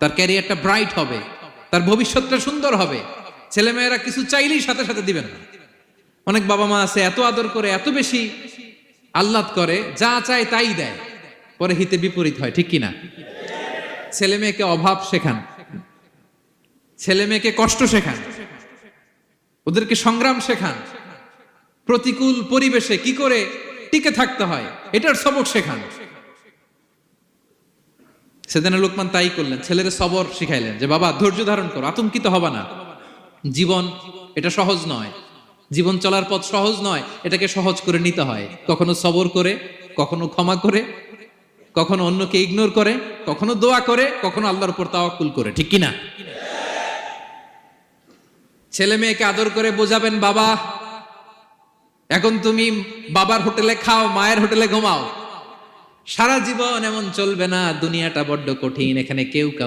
তার ক্যারিয়ারটা ব্রাইট হবে, তার ভবিষ্যৎটা সুন্দর হবে। ছেলেমেয়েরা কিছু চাইলেই সাথে সাথে দিবেন না। অনেক বাবা মা আছে এত আদর করে, এত বেশি আহ্লাদ করে, যা চায় তাই দেয়, পরে হিতে বিপরীত হয়, ঠিক কিনা? ছেলে মেয়েকে অভাব শেখান, ছেলে মেয়েকে কষ্ট শেখান, ওদেরকে সংগ্রাম শেখান, প্রতিকূল পরিবেশে কি করে টিকে থাকতে হয় এটার সবক শেখান। সেদিন লোকমান তাই করলেন, ছেলের সবর শিখাইলেন যে বাবা ধৈর্য ধারণ করো, আতঙ্কিত হবা না। জীবন এটা সহজ নয়, জীবন চলার পথ সহজ নয়, এটাকে সহজ করে নিতে হয়। কখনো সবর করে, কখনো ক্ষমা করে, কখনো অন্যকে ইগনোর করে, কখনো দোয়া করে, কখনো আল্লাহর উপর তাওয়াক্কুল করে, ঠিক কিনা? ছেলে মেয়েকে আদর করে বোঝাবেন, বাবা এখন তুমি বাবার হোটেলে খাও, মায়ের হোটেলে ঘুমাও। সারা জীবন এমন চলবে না, দুনিয়াটা বড্ড কঠিন, এখানে কেউ